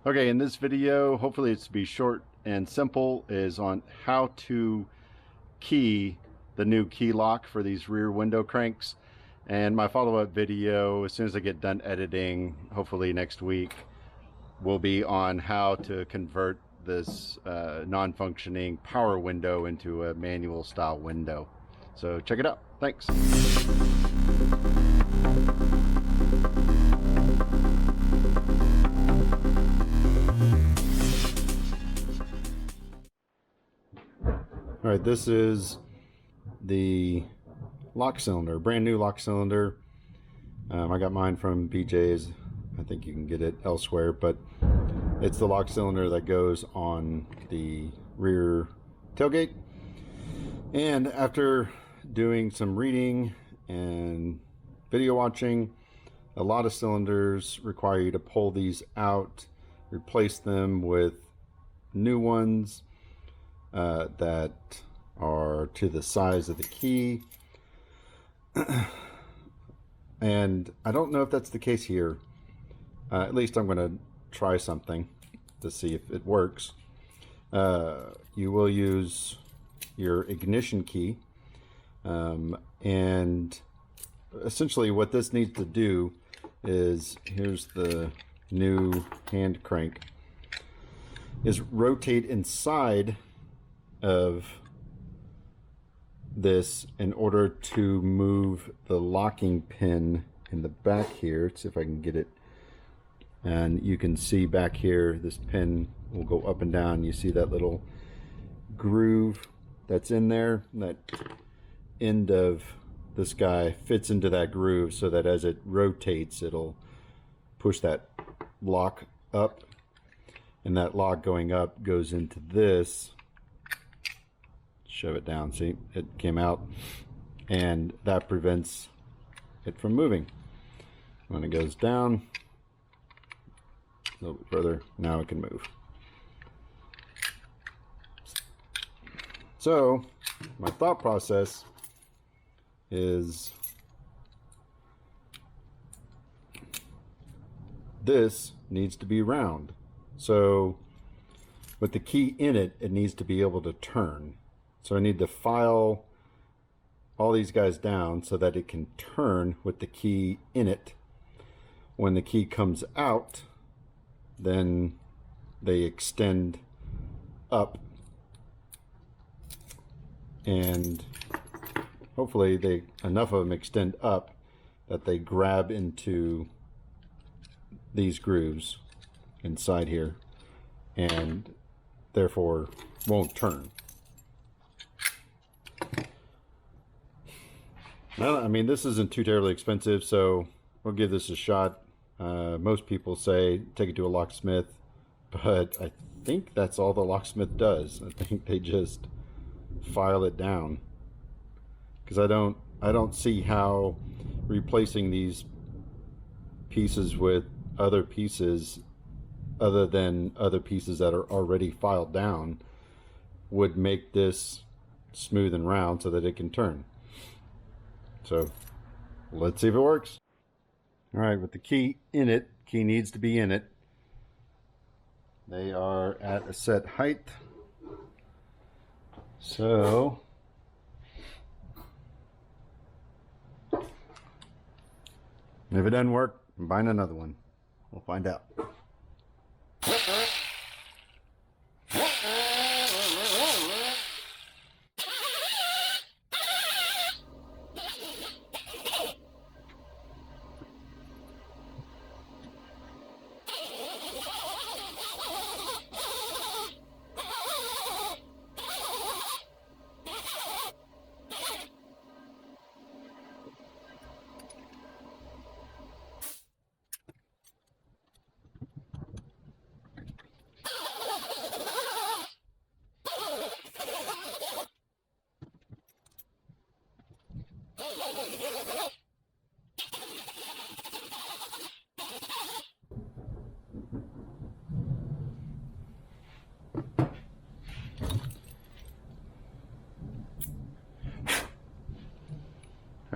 Okay, in this video, hopefully it's to be short and simple, is on how to key the new key lock for these rear window cranks. And my follow-up video, as soon as I get done editing, hopefully next week, will be on how to convert this non-functioning power window into a manual style window. So check it out. Thanks. All right, this is the lock cylinder, brand new lock cylinder. I got mine from BJ's. I think you can get it elsewhere, but it's the lock cylinder that goes on the rear tailgate. And after doing some reading and video watching, a lot of cylinders require you to pull these out, replace them with new ones that are to the size of the key. And I don't know if that's the case here. At least I'm going to try something to see if it works. You will use your ignition key, and essentially what this needs to do is, here's the new hand crank, is rotate inside of this in order to move the locking pin in the back here. Let's see if I can get it. And you can see back here, this pin will go up and down. You see that little groove that's in there? That end of this guy fits into that groove so that as it rotates, it'll push that lock up. And that lock going up goes into this. Shove it down, see, it came out, and that prevents it from moving. When it goes down a little bit further, now it can move. So my thought process is this needs to be round, so with the key in it, it needs to be able to turn. So I need to file all these guys down so that it can turn with the key in it. When the key comes out, then they extend up, and hopefully enough of them extend up that they grab into these grooves inside here and therefore won't turn. Well, I mean, this isn't too terribly expensive, so we'll give this a shot. Most people say take it to a locksmith, but I think that's all the locksmith does. I think they just file it down, because I don't see how replacing these pieces with other pieces, other than other pieces that are already filed down, would make this smooth and round so that it can turn. So let's see if it works. All right, with the key in it, key needs to be in it. They are at a set height. So if it doesn't work, I'm buying another one. We'll find out.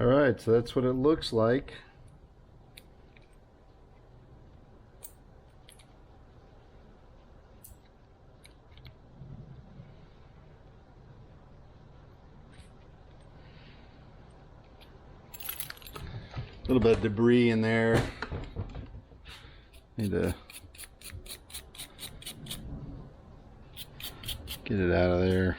All right, so that's what it looks like. little bit of debris in there. Need to get it out of there.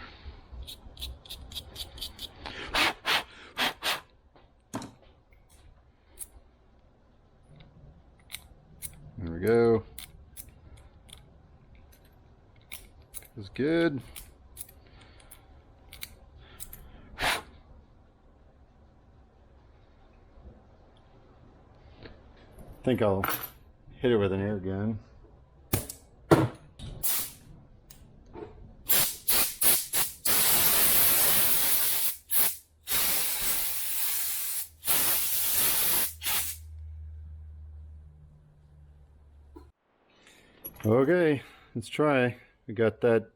There we go. Feels good. I think I'll hit it with an air gun. Okay, let's try. We got that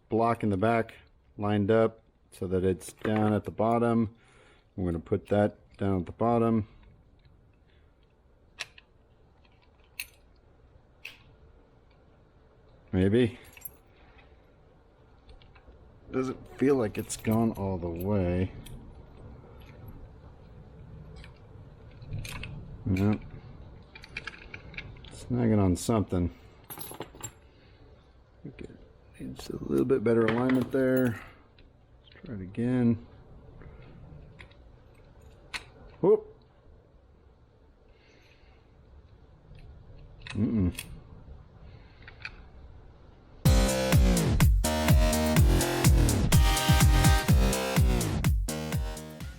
block in the back lined up so that it's down at the bottom. I'm going to put that down at the bottom. Maybe. Doesn't feel like it's gone all the way. No. Snagging on something. Okay. Needs a little bit better alignment there. Let's try it again. Whoop.